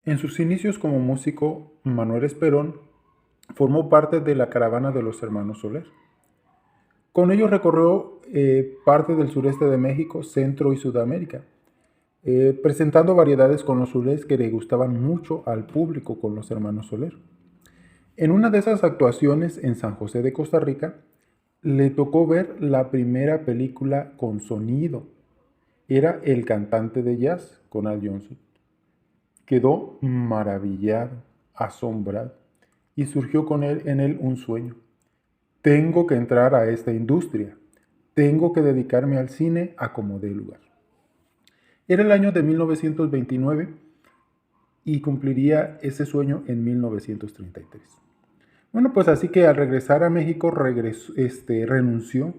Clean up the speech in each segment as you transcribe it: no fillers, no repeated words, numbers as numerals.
En sus inicios como músico, Manuel Esperón formó parte de la caravana de los hermanos Soler. Con ellos recorrió parte del sureste de México, Centro y Sudamérica, presentando variedades con los soles que le gustaban mucho al público con los hermanos Soler. En una de esas actuaciones en San José de Costa Rica, le tocó ver la primera película con sonido. Era El cantante de jazz con Al Johnson. Quedó maravillado, asombrado, y surgió en él un sueño. Tengo que entrar a esta industria. Tengo que dedicarme al cine a como dé lugar. Era el año de 1929 y cumpliría ese sueño en 1933. Bueno, pues así que al regresar a México renunció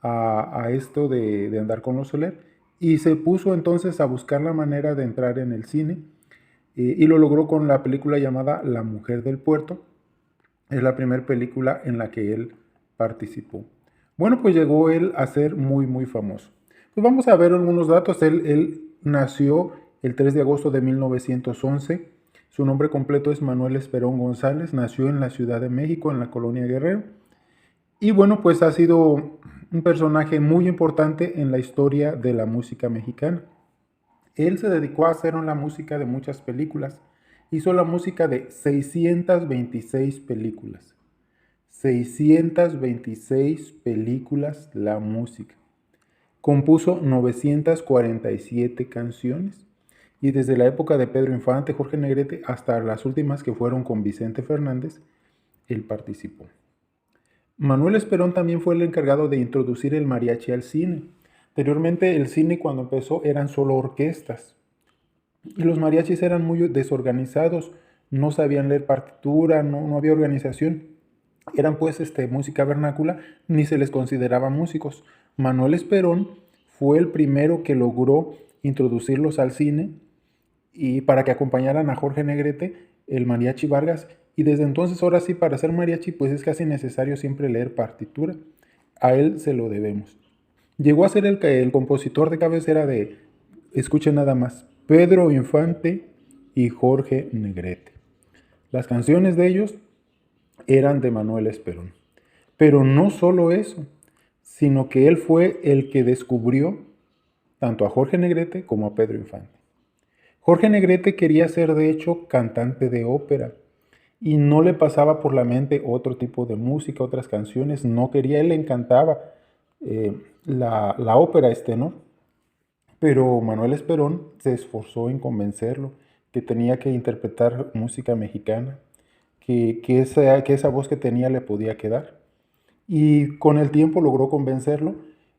a esto de andar con los Soler y se puso entonces a buscar la manera de entrar en el cine y lo logró con la película llamada La Mujer del Puerto. Es la primera película en la que él participó. Bueno, pues llegó él a ser muy, muy famoso. Pues vamos a ver algunos datos. Él nació el 3 de agosto de 1911. Su nombre completo es Manuel Esperón González. Nació en la Ciudad de México, en la colonia Guerrero. Y bueno, pues ha sido un personaje muy importante en la historia de la música mexicana. Él se dedicó a hacer la música de muchas películas. Hizo la música de 626 películas. 626 películas la música. Compuso 947 canciones y desde la época de Pedro Infante, Jorge Negrete, hasta las últimas que fueron con Vicente Fernández, él participó. Manuel Esperón también fue el encargado de introducir el mariachi al cine. Anteriormente el cine cuando empezó eran solo orquestas y los mariachis eran muy desorganizados, no sabían leer partitura, no había organización. Eran pues música vernácula, ni se les consideraba músicos. Manuel Esperón fue el primero que logró introducirlos al cine y para que acompañaran a Jorge Negrete, el mariachi Vargas, y desde entonces ahora sí para ser mariachi pues es casi necesario siempre leer partitura. A él se lo debemos. Llegó a ser el compositor de cabecera de, escuchen nada más, Pedro Infante y Jorge Negrete. Las canciones de ellos eran de Manuel Esperón. Pero no solo eso, sino que él fue el que descubrió tanto a Jorge Negrete como a Pedro Infante. Jorge Negrete quería ser de hecho cantante de ópera y no le pasaba por la mente otro tipo de música, otras canciones, no quería, él le encantaba la ópera ¿no? Pero Manuel Esperón se esforzó en convencerlo que tenía que interpretar música mexicana, que esa voz que tenía le podía quedar. Y con el tiempo logró convencerlo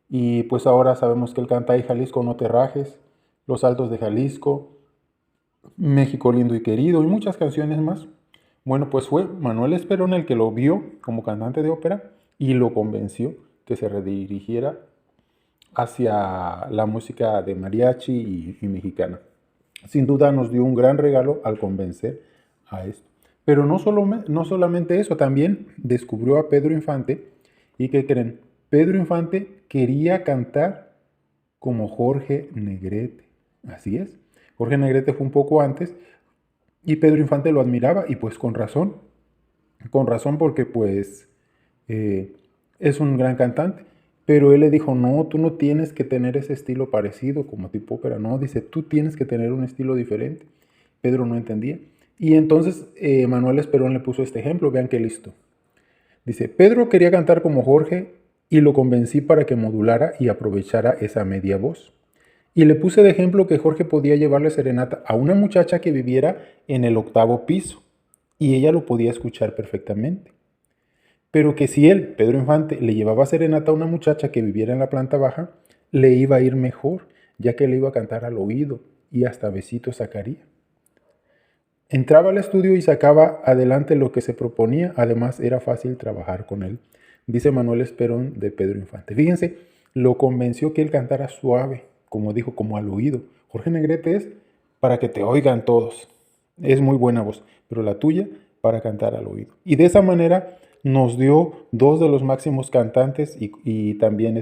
y pues ahora sabemos que él canta ahí Jalisco no te rajes, Los Altos de Jalisco, México lindo y querido y muchas canciones más. Bueno, pues fue Manuel Esperón el que lo vio como cantante de ópera y lo convenció que se redirigiera hacia la música de mariachi y mexicana. Sin duda nos dio un gran regalo al convencer a esto. Pero no solamente eso, también descubrió a Pedro Infante y ¿qué creen? Pedro Infante quería cantar como Jorge Negrete. Así es. Jorge Negrete fue un poco antes y Pedro Infante lo admiraba y pues con razón porque pues es un gran cantante. Pero él le dijo, no, tú no tienes que tener ese estilo parecido como tipo ópera, no, dice, tú tienes que tener un estilo diferente. Pedro no entendía. Y entonces Manuel Esperón le puso este ejemplo, vean qué listo. Dice, Pedro quería cantar como Jorge y lo convencí para que modulara y aprovechara esa media voz. Y le puse de ejemplo que Jorge podía llevarle serenata a una muchacha que viviera en el octavo piso y ella lo podía escuchar perfectamente. Pero que si él, Pedro Infante, le llevaba serenata a una muchacha que viviera en la planta baja, le iba a ir mejor, ya que le iba a cantar al oído y hasta besitos sacaría. Entraba al estudio y sacaba adelante lo que se proponía, además era fácil trabajar con él, dice Manuel Esperón de Pedro Infante. Fíjense, lo convenció que él cantara suave, como dijo, como al oído. Jorge Negrete es para que te oigan todos. Es muy buena voz, pero la tuya para cantar al oído. Y de esa manera nos dio dos de los máximos cantantes y también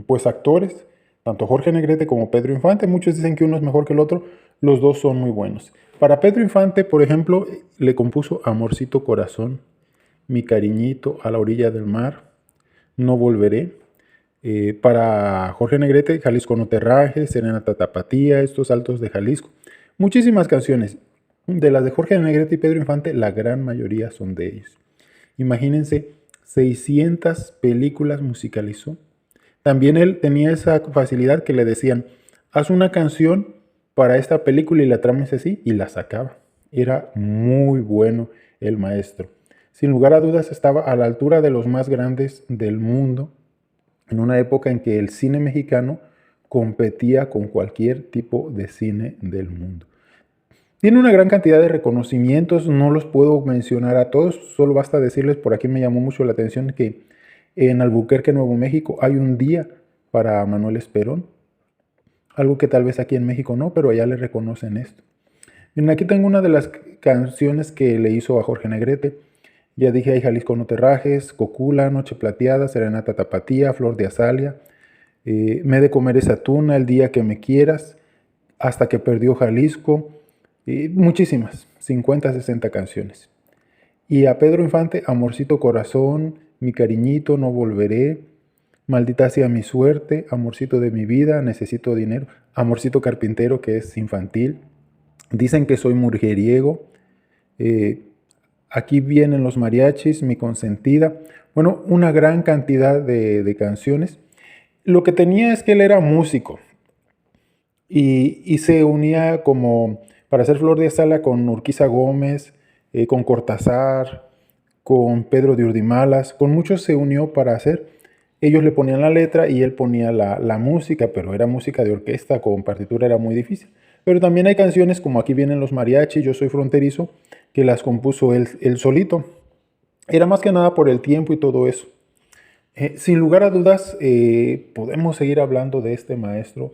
pues actores, tanto Jorge Negrete como Pedro Infante. Muchos dicen que uno es mejor que el otro. Los dos son muy buenos. Para Pedro Infante, por ejemplo, le compuso Amorcito Corazón, Mi Cariñito, A la Orilla del Mar, No Volveré. Para Jorge Negrete, Jalisco no te rajes, Serenata Tapatía, Estos Altos de Jalisco. Muchísimas canciones. De las de Jorge Negrete y Pedro Infante, la gran mayoría son de ellos. Imagínense, 600 películas musicalizó. También él tenía esa facilidad que le decían, haz una canción para esta película y la trama es así, y la sacaba. Era muy bueno el maestro. Sin lugar a dudas estaba a la altura de los más grandes del mundo, en una época en que el cine mexicano competía con cualquier tipo de cine del mundo. Tiene una gran cantidad de reconocimientos, no los puedo mencionar a todos, solo basta decirles, por aquí me llamó mucho la atención que en Albuquerque, Nuevo México, hay un día para Manuel Esperón, algo que tal vez aquí en México no, pero allá le reconocen esto. Miren, aquí tengo una de las canciones que le hizo a Jorge Negrete. Ya dije ahí Jalisco no te rajes, Cocula, Noche Plateada, Serenata Tapatía, Flor de Azalia, Me he de comer esa tuna, El día que me quieras, Hasta que perdió Jalisco, muchísimas, 50, 60 canciones. Y a Pedro Infante, Amorcito Corazón, Mi Cariñito, No Volveré, Maldita sea mi suerte, Amorcito de mi vida, Necesito dinero, Amorcito Carpintero, que es infantil, Dicen que soy mujeriego, Aquí vienen los mariachis, Mi consentida. Bueno, una gran cantidad de canciones. Lo que tenía es que él era músico y se unía como para hacer Flor de Azala con Urquiza Gómez, con Cortázar, con Pedro de Urdimalas, con muchos se unió para hacer. Ellos le ponían la letra y él ponía la música, pero era música de orquesta, con partitura era muy difícil. Pero también hay canciones como Aquí vienen los mariachis, Yo soy fronterizo, que las compuso él solito. Era más que nada por el tiempo y todo eso. Sin lugar a dudas, podemos seguir hablando de este maestro,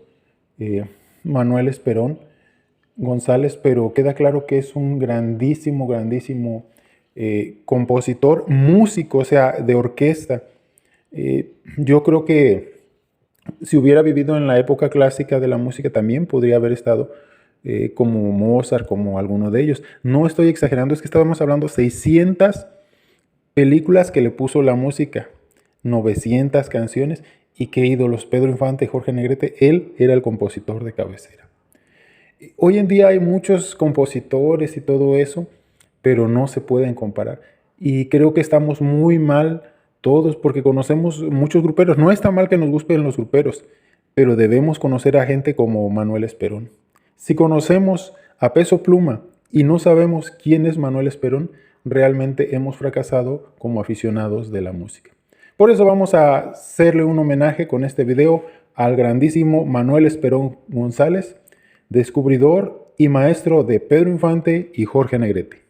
Manuel Esperón González, pero queda claro que es un grandísimo, grandísimo compositor, músico, o sea, de orquesta. Yo creo que si hubiera vivido en la época clásica de la música también podría haber estado como Mozart, como alguno de ellos. No estoy exagerando, es que estábamos hablando 600 películas que le puso la música, 900 canciones y qué ídolos, Pedro Infante, Jorge Negrete, él era el compositor de cabecera. Hoy en día hay muchos compositores y todo eso, pero no se pueden comparar. Y creo que estamos muy mal todos porque conocemos muchos gruperos. No está mal que nos gusten los gruperos, pero debemos conocer a gente como Manuel Esperón. Si conocemos a Peso Pluma y no sabemos quién es Manuel Esperón, realmente hemos fracasado como aficionados de la música. Por eso vamos a hacerle un homenaje con este video al grandísimo Manuel Esperón González, descubridor y maestro de Pedro Infante y Jorge Negrete.